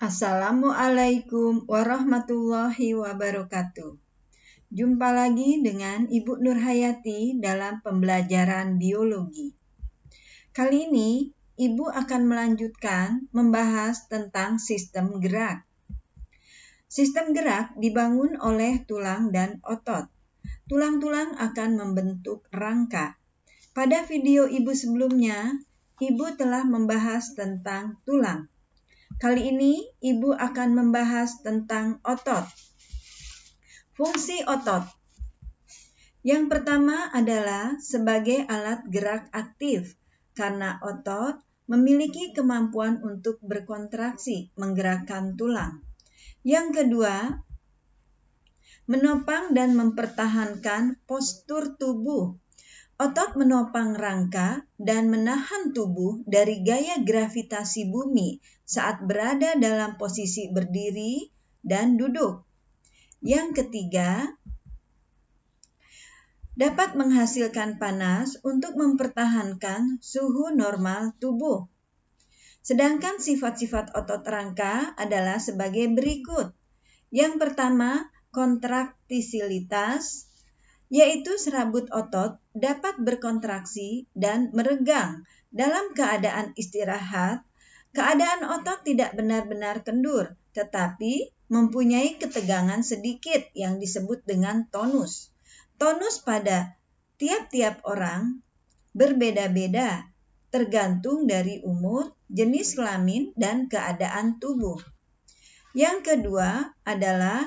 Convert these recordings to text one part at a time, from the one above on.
Assalamualaikum warahmatullahi wabarakatuh. Jumpa lagi dengan Ibu Nurhayati dalam pembelajaran biologi. Kali ini Ibu akan melanjutkan membahas tentang sistem gerak. Sistem gerak dibangun oleh tulang dan otot. Tulang-tulang akan membentuk rangka. Pada video Ibu sebelumnya, Ibu telah membahas tentang tulang. Kali ini Ibu akan membahas tentang otot. Fungsi otot. Yang pertama adalah sebagai alat gerak aktif, karena otot memiliki kemampuan untuk berkontraksi, menggerakkan tulang. Yang kedua, menopang dan mempertahankan postur tubuh. Otot menopang rangka dan menahan tubuh dari gaya gravitasi bumi saat berada dalam posisi berdiri dan duduk. Yang ketiga, dapat menghasilkan panas untuk mempertahankan suhu normal tubuh. Sedangkan sifat-sifat otot rangka adalah sebagai berikut. Yang pertama, kontraktilitas, yaitu serabut otot dapat berkontraksi dan meregang. Dalam keadaan istirahat, keadaan otot tidak benar-benar kendur, tetapi mempunyai ketegangan sedikit yang disebut dengan tonus. Tonus pada tiap-tiap orang berbeda-beda, tergantung dari umur, jenis kelamin, dan keadaan tubuh. Yang kedua adalah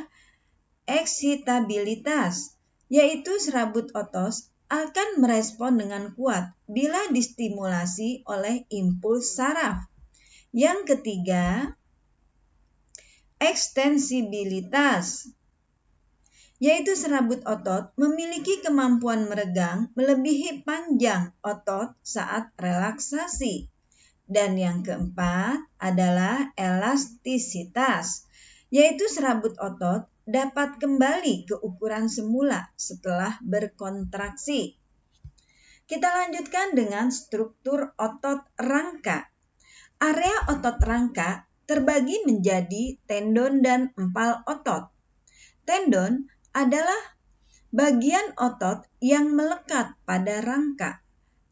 eksitabilitas, yaitu serabut otot akan merespon dengan kuat bila distimulasi oleh impuls saraf. Yang ketiga, ekstensibilitas, yaitu serabut otot memiliki kemampuan meregang melebihi panjang otot saat relaksasi. Dan yang keempat adalah elastisitas, yaitu serabut otot dapat kembali ke ukuran semula setelah berkontraksi. Kita lanjutkan dengan struktur otot rangka. Area otot rangka terbagi menjadi tendon dan empal otot. Tendon adalah bagian otot yang melekat pada rangka.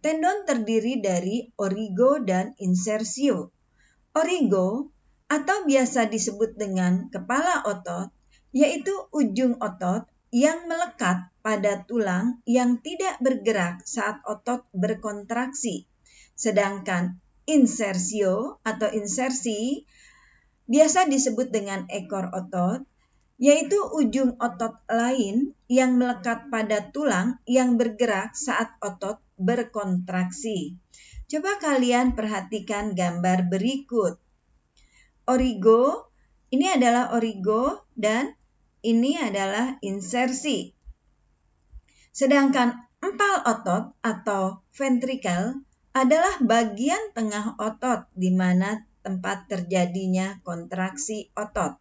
Tendon terdiri dari origo dan insersio. Origo atau biasa disebut dengan kepala otot, yaitu ujung otot yang melekat pada tulang yang tidak bergerak saat otot berkontraksi. Sedangkan insersio atau insersi biasa disebut dengan ekor otot, yaitu ujung otot lain yang melekat pada tulang yang bergerak saat otot berkontraksi. Coba kalian perhatikan gambar berikut. Origo, ini adalah origo dan ini adalah insersi. Sedangkan empal otot atau ventrikel adalah bagian tengah otot di mana tempat terjadinya kontraksi otot.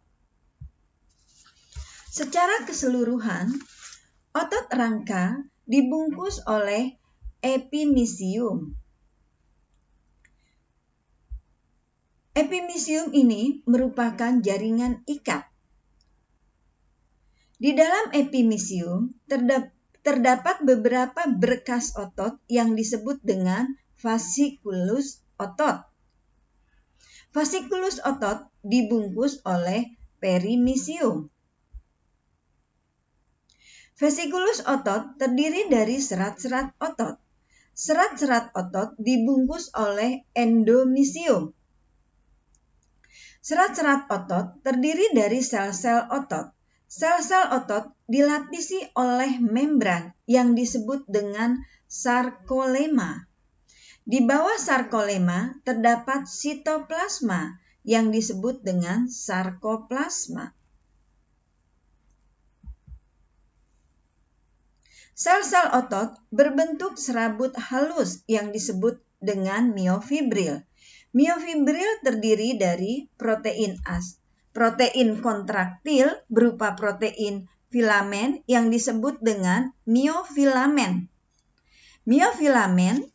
Secara keseluruhan, otot rangka dibungkus oleh epimisium. Epimisium ini merupakan jaringan ikat. Di dalam epimisium terdapat beberapa berkas otot yang disebut dengan fasciculus otot. Fasciculus otot dibungkus oleh perimisium. Fasciculus otot terdiri dari serat-serat otot. Serat-serat otot dibungkus oleh endomisium. Serat-serat otot terdiri dari sel-sel otot. Sel-sel otot dilapisi oleh membran yang disebut dengan sarkolema. Di bawah sarkolema terdapat sitoplasma yang disebut dengan sarkoplasma. Sel-sel otot berbentuk serabut halus yang disebut dengan miofibril. Miofibril terdiri dari protein kontraktil berupa protein filamen yang disebut dengan miofilamen. Miofilamen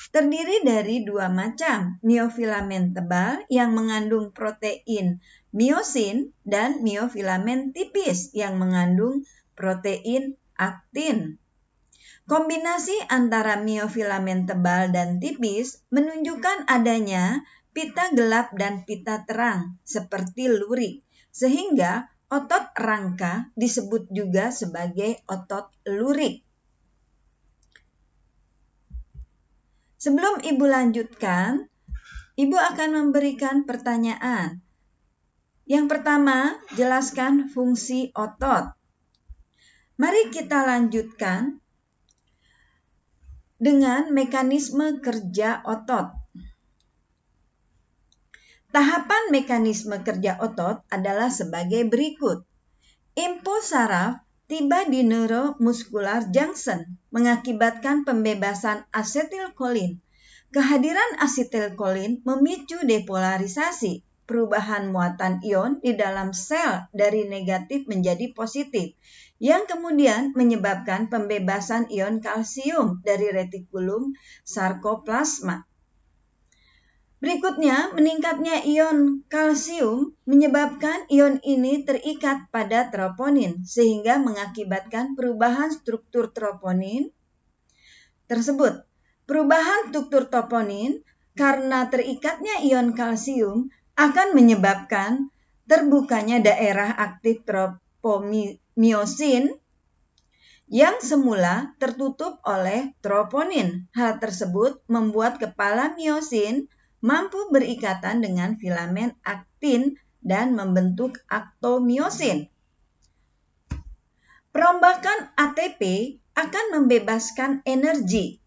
terdiri dari dua macam, miofilamen tebal yang mengandung protein miosin dan miofilamen tipis yang mengandung protein aktin. Kombinasi antara miofilamen tebal dan tipis menunjukkan adanya pita gelap dan pita terang seperti lurik, sehingga otot rangka disebut juga sebagai otot lurik. Sebelum Ibu lanjutkan, Ibu akan memberikan pertanyaan. Yang pertama, jelaskan fungsi otot. Mari kita lanjutkan dengan mekanisme kerja otot. Tahapan mekanisme kerja otot adalah sebagai berikut. Impuls saraf tiba di neuromuscular junction, mengakibatkan pembebasan asetilkolin. Kehadiran asetilkolin memicu depolarisasi, perubahan muatan ion di dalam sel dari negatif menjadi positif, yang kemudian menyebabkan pembebasan ion kalsium dari retikulum sarkoplasma. Berikutnya, meningkatnya ion kalsium menyebabkan ion ini terikat pada troponin sehingga mengakibatkan perubahan struktur troponin tersebut. Perubahan struktur troponin karena terikatnya ion kalsium akan menyebabkan terbukanya daerah aktif tropomyosin yang semula tertutup oleh troponin. Hal tersebut membuat kepala myosin mampu berikatan dengan filamen aktin dan membentuk aktomyosin. Perombakan ATP akan membebaskan energi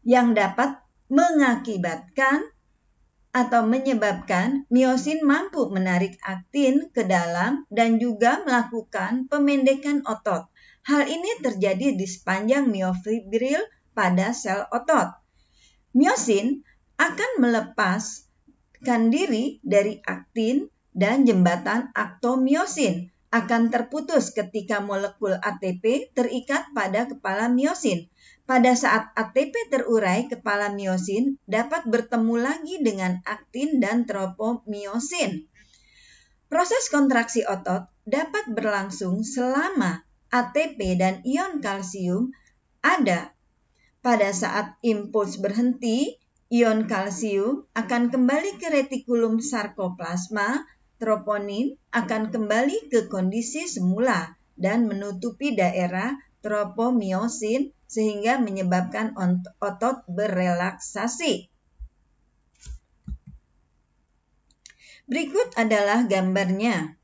yang dapat mengakibatkan atau menyebabkan myosin mampu menarik aktin ke dalam dan juga melakukan pemendekan otot. Hal ini terjadi di sepanjang miofibril pada sel otot. Myosin akan melepaskan diri dari aktin dan jembatan aktomyosin akan terputus ketika molekul ATP terikat pada kepala myosin. Pada saat ATP terurai, kepala myosin dapat bertemu lagi dengan aktin dan tropomyosin. Proses kontraksi otot dapat berlangsung selama ATP dan ion kalsium ada. Pada saat impuls berhenti, ion kalsium akan kembali ke retikulum sarkoplasma, troponin akan kembali ke kondisi semula dan menutupi daerah tropomyosin sehingga menyebabkan otot berelaksasi. Berikut adalah gambarnya.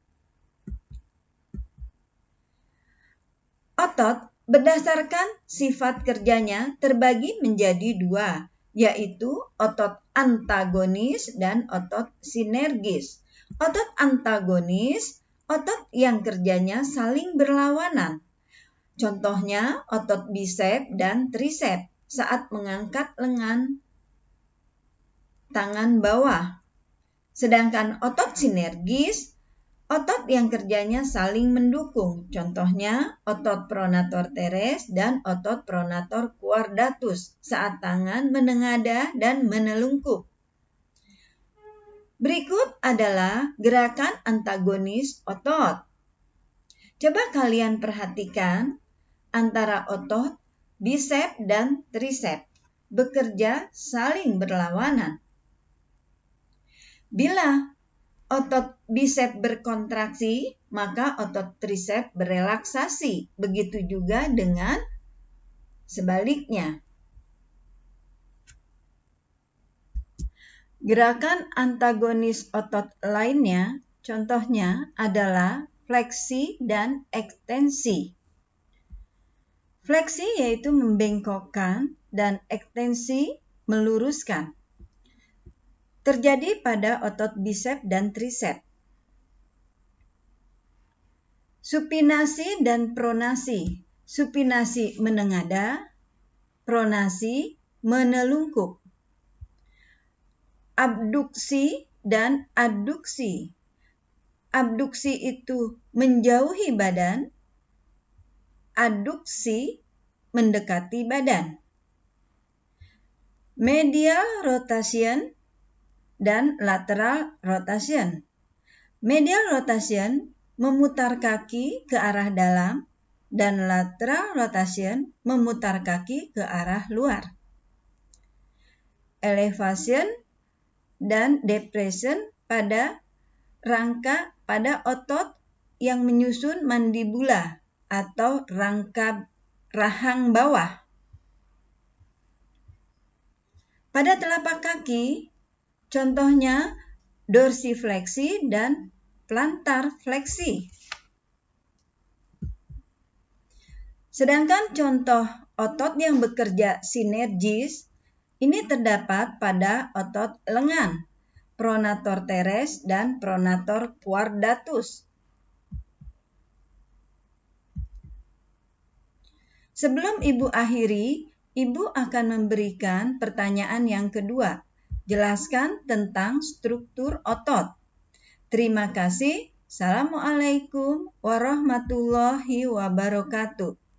Otot berdasarkan sifat kerjanya terbagi menjadi dua, yaitu otot antagonis dan otot sinergis. Otot antagonis, otot yang kerjanya saling berlawanan. Contohnya otot bisep dan trisep saat mengangkat lengan tangan bawah. Sedangkan otot sinergis, otot yang kerjanya saling mendukung, contohnya otot pronator teres dan otot pronator quadratus saat tangan menengadah dan menelungkup. Berikut adalah gerakan antagonis otot. Coba kalian perhatikan antara otot bisep dan trisep bekerja saling berlawanan. Bila otot bisep berkontraksi, maka otot trisep berelaksasi. Begitu juga dengan sebaliknya. Gerakan antagonis otot lainnya, contohnya adalah fleksi dan ekstensi. Fleksi yaitu membengkokkan dan ekstensi meluruskan. Terjadi pada otot bisep dan trisep. Supinasi dan pronasi. Supinasi menengadah, pronasi menelungkup. Abduksi dan adduksi. Abduksi itu menjauhi badan, adduksi mendekati badan. Medial rotation dan lateral rotation. Medial rotation memutar kaki ke arah dalam dan lateral rotation memutar kaki ke arah luar. Elevation dan depression pada rangka pada otot yang menyusun mandibula atau rangka rahang bawah. Pada telapak kaki, contohnya dorsifleksi dan plantar fleksi. Sedangkan contoh otot yang bekerja sinergis ini terdapat pada otot lengan, pronator teres dan pronator quadratus. Sebelum Ibu akhiri, Ibu akan memberikan pertanyaan yang kedua. Jelaskan tentang struktur otot. Terima kasih. Assalamualaikum warahmatullahi wabarakatuh.